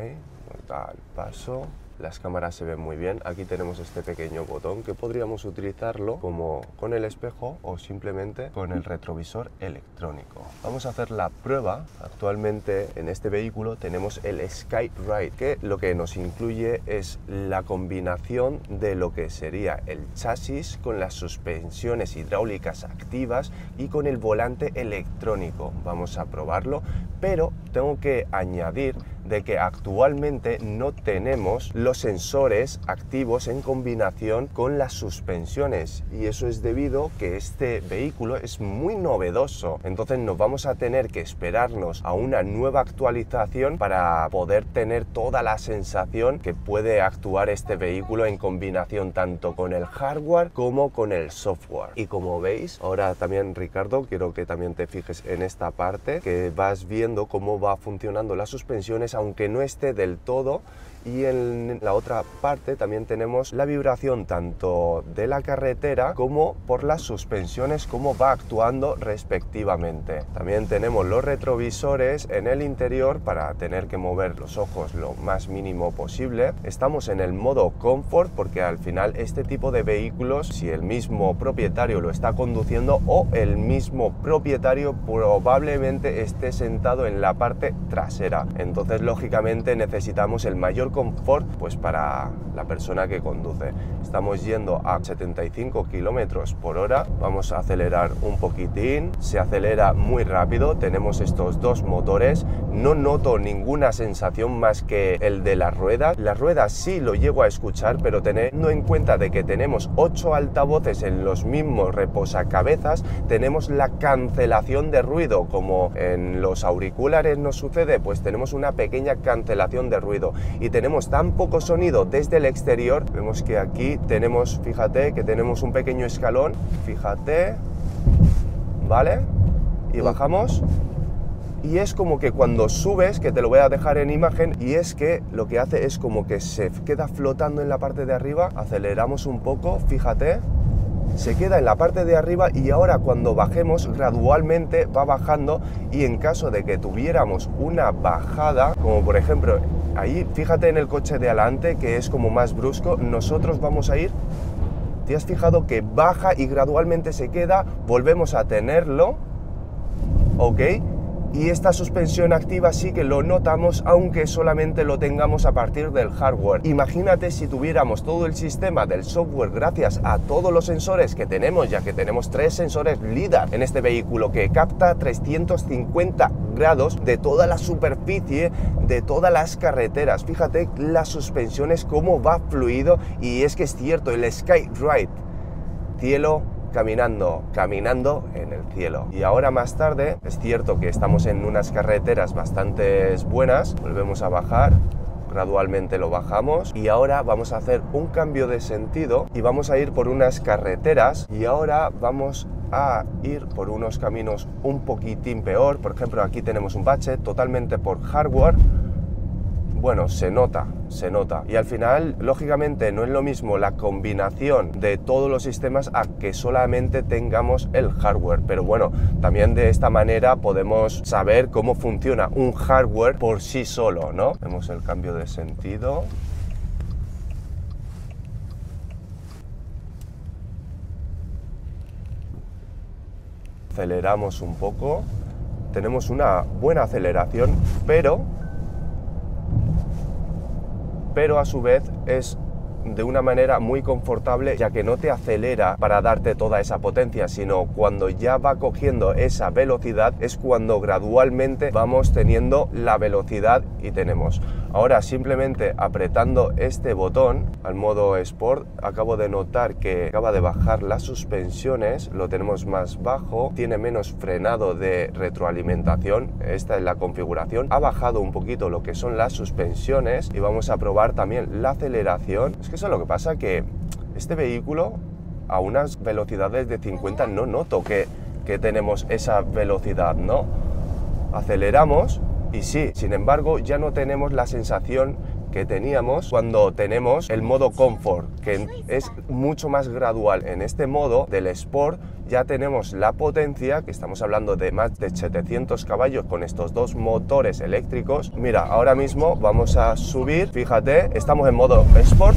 nos da el paso. Las cámaras se ven muy bien. Aquí tenemos este pequeño botón que podríamos utilizarlo como con el espejo o simplemente con el retrovisor electrónico. Vamos a hacer la prueba. Actualmente en este vehículo tenemos el SkyRide, que lo que nos incluye es la combinación de lo que sería el chasis con las suspensiones hidráulicas activas y con el volante electrónico. Vamos a probarlo, pero tengo que añadir de que actualmente no tenemos los sensores activos en combinación con las suspensiones y eso es debido que este vehículo es muy novedoso, entonces nos vamos a tener que esperarnos a una nueva actualización para poder tener toda la sensación que puede actuar este vehículo en combinación tanto con el hardware como con el software. Y como veis, ahora también, Ricardo, quiero que también te fijes en esta parte, que vas viendo cómo va funcionando las suspensiones aunque no esté del todo, y en la otra parte también tenemos la vibración tanto de la carretera como por las suspensiones, cómo va actuando respectivamente. También tenemos los retrovisores en el interior para tener que mover los ojos lo más mínimo posible. Estamos en el modo Comfort porque al final este tipo de vehículos, si el mismo propietario lo está conduciendo o el mismo propietario probablemente esté sentado en la parte trasera, entonces lógicamente necesitamos el mayor confort pues para la persona que conduce. Estamos yendo a 75 kilómetros por hora. Vamos a acelerar un poquitín. Se acelera muy rápido. Tenemos estos dos motores. No noto ninguna sensación más que el de las ruedas. Las ruedas sí lo llego a escuchar, pero teniendo en cuenta de que tenemos 8 altavoces en los mismos reposacabezas, tenemos la cancelación de ruido. Como en los auriculares nos sucede, pues tenemos una pequeña cancelación de ruido y tenemos tan poco sonido desde el exterior. Vemos que aquí tenemos, fíjate, que tenemos un pequeño escalón, fíjate, ¿vale? Y bajamos. Y es como que cuando subes, que te lo voy a dejar en imagen, y es que lo que hace es como que se queda flotando en la parte de arriba. Aceleramos un poco, fíjate, se queda en la parte de arriba y ahora cuando bajemos gradualmente va bajando, y en caso de que tuviéramos una bajada, como por ejemplo ahí, fíjate en el coche de adelante que es como más brusco, nosotros vamos a ir, ¿te has fijado que baja y gradualmente se queda? Volvemos a tenerlo, ¿ok? Y esta suspensión activa sí que lo notamos, aunque solamente lo tengamos a partir del hardware. Imagínate si tuviéramos todo el sistema del software gracias a todos los sensores que tenemos, ya que tenemos 3 sensores LiDAR en este vehículo que capta 350 grados de toda la superficie de todas las carreteras. Fíjate las suspensiones, cómo va fluido, y es que es cierto, el SkyRide, cielo caminando en el cielo. Y ahora más tarde, es cierto que estamos en unas carreteras bastante buenas, volvemos a bajar, gradualmente lo bajamos, y ahora vamos a hacer un cambio de sentido y vamos a ir por unas carreteras, y ahora vamos a ir por unos caminos un poquitín peor. Por ejemplo, aquí tenemos un bache totalmente por hardware. Bueno, se nota, y al final, lógicamente, no es lo mismo la combinación de todos los sistemas a que solamente tengamos el hardware, pero bueno, también de esta manera podemos saber cómo funciona un hardware por sí solo, ¿no? Vemos el cambio de sentido, aceleramos un poco, tenemos una buena aceleración, pero a su vez es de una manera muy confortable, ya que no te acelera para darte toda esa potencia, sino cuando ya va cogiendo esa velocidad es cuando gradualmente vamos teniendo la velocidad y tenemos. Ahora simplemente apretando este botón al modo Sport, acabo de notar que acaba de bajar las suspensiones, lo tenemos más bajo, tiene menos frenado de retroalimentación, esta es la configuración, ha bajado un poquito lo que son las suspensiones y vamos a probar también la aceleración. Es que eso es lo que pasa, que este vehículo a unas velocidades de 50 no noto que tenemos esa velocidad, ¿no? Aceleramos y sí, sin embargo ya no tenemos la sensación que teníamos cuando tenemos el modo Comfort, que es mucho más gradual. En este modo del Sport ya tenemos la potencia, que estamos hablando de más de 700 caballos con estos dos motores eléctricos. Mira, ahora mismo vamos a subir, fíjate, estamos en modo Sport.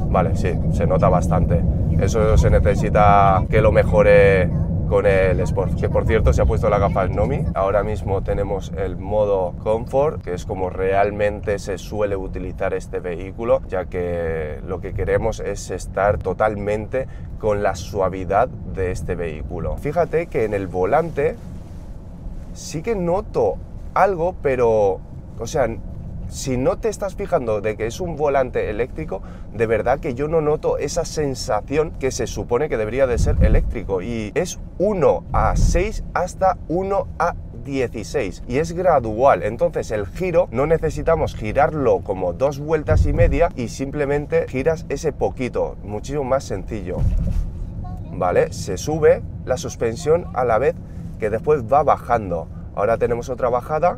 Vale, sí, se nota bastante. Eso se necesita que lo mejore con el Sport, que por cierto se ha puesto la gafa Nomi. Ahora mismo tenemos el modo Comfort, que es como realmente se suele utilizar este vehículo, ya que lo que queremos es estar totalmente con la suavidad de este vehículo. Fíjate que en el volante sí que noto algo, pero, o sea, si no te estás fijando de que es un volante eléctrico, de verdad que yo no noto esa sensación que se supone que debería de ser eléctrico, y es 1:6 hasta 1:16 y es gradual. Entonces el giro no necesitamos girarlo como 2 vueltas y media y simplemente giras ese poquito, muchísimo más sencillo. Vale, se sube la suspensión a la vez que después va bajando. Ahora tenemos otra bajada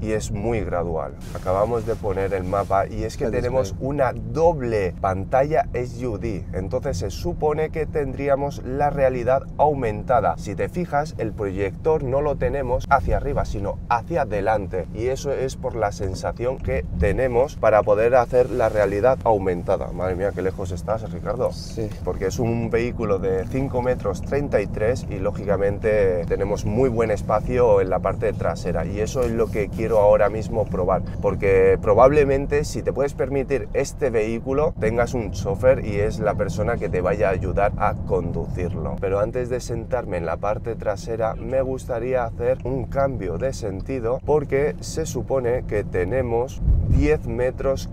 y es muy gradual. Acabamos de poner el mapa y es que tenemos una doble pantalla SUV, entonces se supone que tendríamos la realidad aumentada. Si te fijas, el proyector no lo tenemos hacia arriba, sino hacia adelante, y eso es por la sensación que tenemos para poder hacer la realidad aumentada. Madre mía, qué lejos estás, Ricardo. Sí. Porque es un vehículo de 5,33 m y lógicamente tenemos muy buen espacio en la parte trasera, y eso es lo que quiero ahora mismo probar, porque probablemente si te puedes permitir este vehículo tengas un chofer y es la persona que te vaya a ayudar a conducirlo. Pero antes de sentarme en la parte trasera me gustaría hacer un cambio de sentido, porque se supone que tenemos 10,9 metros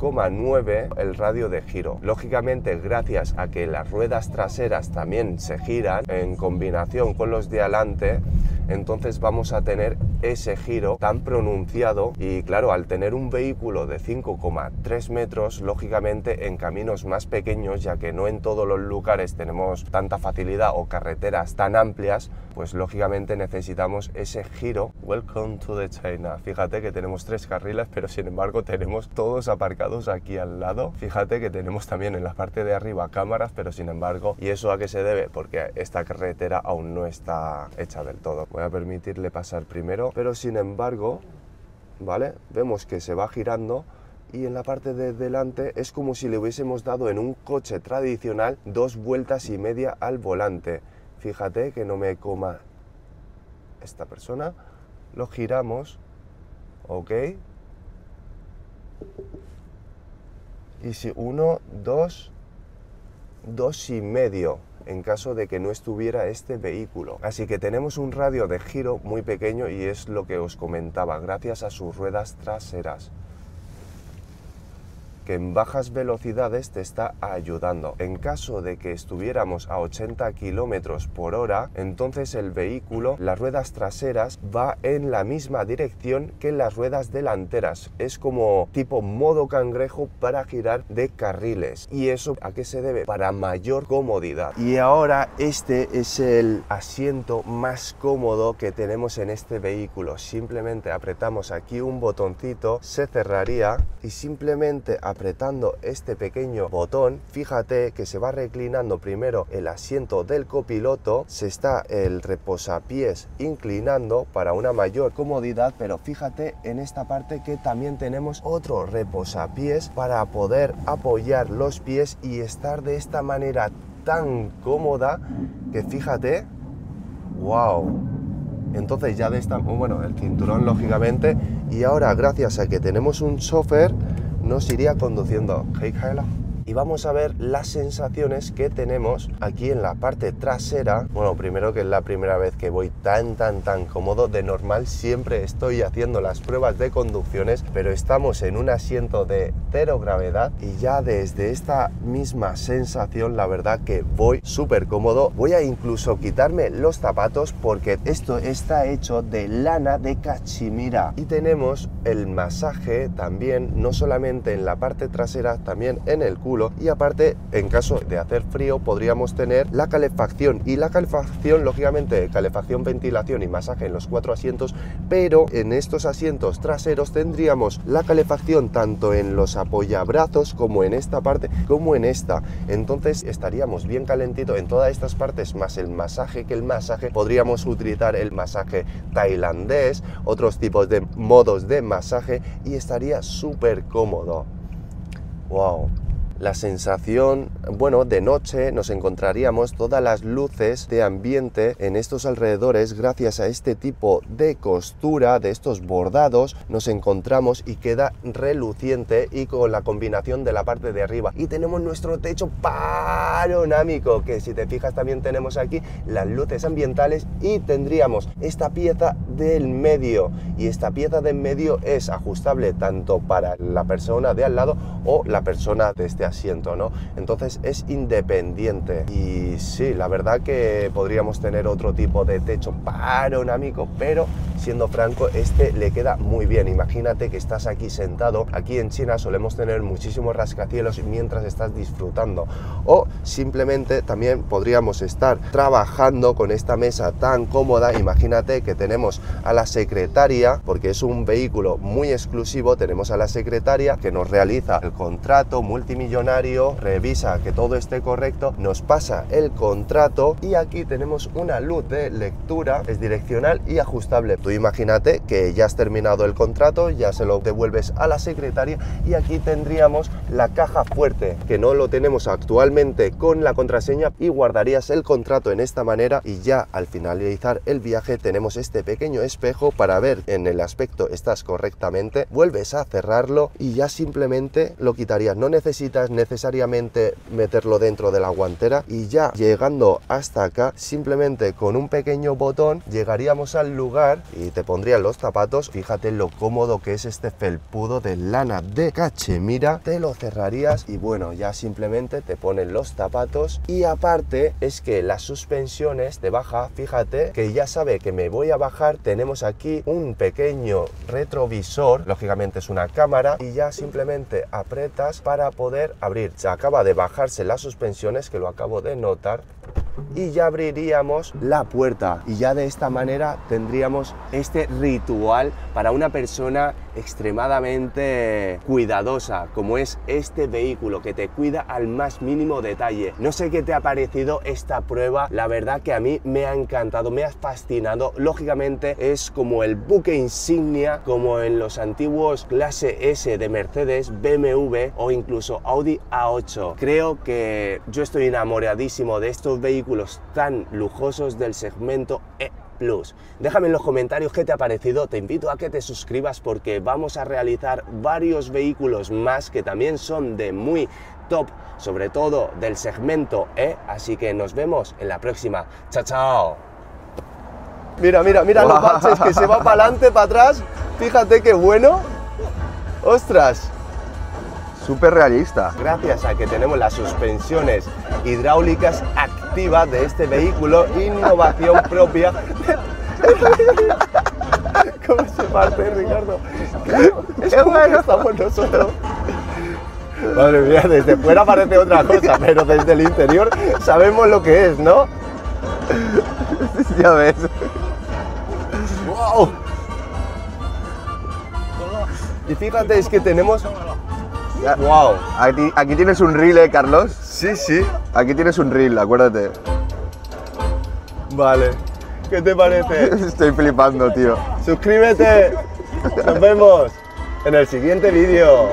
el radio de giro. Lógicamente, gracias a que las ruedas traseras también se giran en combinación con los de adelante, entonces vamos a tener ese giro tan pronunciado. Y claro, al tener un vehículo de 5,3 metros, lógicamente en caminos más pequeños, ya que no en todos los lugares tenemos tanta facilidad o carreteras tan amplias, pues lógicamente necesitamos ese giro. Welcome to the China. Fíjate que tenemos 3 carriles, pero sin embargo tenemos todos aparcados aquí al lado. Fíjate que tenemos también en la parte de arriba cámaras, pero sin embargo, ¿y eso a qué se debe? Porque esta carretera aún no está hecha del todo. Voy a permitirle pasar primero, pero sin embargo, ¿vale? Vemos que se va girando y en la parte de delante es como si le hubiésemos dado en un coche tradicional 2 vueltas y media al volante. Fíjate que no me coma esta persona. Lo giramos, ok. Y si 1, 2, 2,5 en caso de que no estuviera este vehículo. Así que tenemos un radio de giro muy pequeño y es lo que os comentaba, gracias a sus ruedas traseras, que en bajas velocidades te está ayudando. En caso de que estuviéramos a 80 kilómetros por hora, entonces el vehículo, las ruedas traseras, va en la misma dirección que las ruedas delanteras. Es como tipo modo cangrejo para girar de carriles. ¿Y eso a qué se debe? Para mayor comodidad. Y ahora este es el asiento más cómodo que tenemos en este vehículo. Simplemente apretamos aquí un botoncito, se cerraría, y simplemente apretando este pequeño botón, fíjate que se va reclinando primero el asiento del copiloto, se está el reposapiés inclinando para una mayor comodidad, pero fíjate en esta parte que también tenemos otro reposapiés para poder apoyar los pies y estar de esta manera tan cómoda que fíjate ¡Wow! Entonces ya de esta... Bueno, el cinturón lógicamente. Y ahora, gracias a que tenemos un chofer, nos iría conduciendo. Y vamos a ver las sensaciones que tenemos aquí en la parte trasera. Bueno, primero que es la primera vez que voy tan cómodo. De normal siempre estoy haciendo las pruebas de conducciones, pero estamos en un asiento de cero gravedad y ya desde esta misma sensación, la verdad que voy súper cómodo. Voy a incluso quitarme los zapatos porque esto está hecho de lana de cachemira. Y tenemos el masaje también, no solamente en la parte trasera, también en el culo. Y aparte, en caso de hacer frío, podríamos tener la calefacción. Y la calefacción, lógicamente, calefacción, ventilación y masaje en los 4 asientos, pero en estos asientos traseros tendríamos la calefacción tanto en los apoyabrazos como en esta parte, como en esta. Entonces estaríamos bien calentito en todas estas partes, más el masaje, que el masaje podríamos utilizar el masaje tailandés, otros tipos de modos de masaje y estaría súper cómodo. ¡Wow! La sensación, bueno, de noche nos encontraríamos todas las luces de ambiente en estos alrededores. Gracias a este tipo de costura, de estos bordados, nos encontramos y queda reluciente, y con la combinación de la parte de arriba. Y tenemos nuestro techo panorámico, que si te fijas también tenemos aquí las luces ambientales, y tendríamos esta pieza del medio, y esta pieza del medio es ajustable tanto para la persona de al lado o la persona de este asiento, ¿no? Entonces es independiente. Y sí, la verdad que podríamos tener otro tipo de techo panorámico, pero siendo franco, este le queda muy bien. Imagínate que estás aquí sentado. Aquí en China solemos tener muchísimos rascacielos mientras estás disfrutando, o simplemente también podríamos estar trabajando con esta mesa tan cómoda. Imagínate que tenemos a la secretaria, porque es un vehículo muy exclusivo, tenemos a la secretaria que nos realiza el contrato multimillonario, revisa que todo esté correcto, nos pasa el contrato, y aquí tenemos una luz de lectura, es direccional y ajustable. Tú imagínate que ya has terminado el contrato, ya se lo devuelves a la secretaria, y aquí tendríamos la caja fuerte, que no lo tenemos actualmente con la contraseña, y guardarías el contrato en esta manera, y ya al finalizar el viaje tenemos este pequeño espejo para ver en el aspecto estás correctamente, vuelves a cerrarlo y ya simplemente lo quitarías. No necesitas necesariamente meterlo dentro de la guantera, y ya llegando hasta acá, simplemente con un pequeño botón llegaríamos al lugar y te pondrían los zapatos. Fíjate lo cómodo que es este felpudo de lana de cachemira, te lo cerrarías y bueno, ya simplemente te ponen los zapatos. Y aparte es que las suspensiones te baja, fíjate que ya sabe que me voy a bajar, tenemos aquí un pequeño retrovisor, lógicamente es una cámara, y ya simplemente apretas para poder abrir. Se acaba de bajarse las suspensiones, que lo acabo de notar, y ya abriríamos la puerta, y ya de esta manera tendríamos este ritual para una persona extremadamente cuidadosa, como es este vehículo, que te cuida al más mínimo detalle. No sé qué te ha parecido esta prueba, la verdad que a mí me ha encantado, me ha fascinado. Lógicamente es como el buque insignia, como en los antiguos clase S de Mercedes, BMW o incluso Audi A8. Creo que yo estoy enamoradísimo de estos vehículos tan lujosos del segmento E+. Déjame en los comentarios qué te ha parecido, te invito a que te suscribas porque vamos a realizar varios vehículos más que también son de muy top, sobre todo del segmento E, así que nos vemos en la próxima. ¡Chao, chao! Mira, mira, mira los baches, que se va para adelante, para atrás, fíjate qué bueno. ¡Ostras! Súper realista. Gracias a que tenemos las suspensiones hidráulicas activas de este vehículo, innovación propia. ¿Cómo se parte, Ricardo? Es bueno, estamos nosotros. Madre mía, desde fuera parece otra cosa, pero desde el interior sabemos lo que es, ¿no? Ya ves. ¡Wow! Y fíjate, es que tenemos... ¡Wow! Aquí tienes un reel, Carlos. Sí, sí. Aquí tienes un reel, acuérdate. Vale. ¿Qué te parece? Estoy flipando, tío. Suscríbete. Nos vemos en el siguiente vídeo.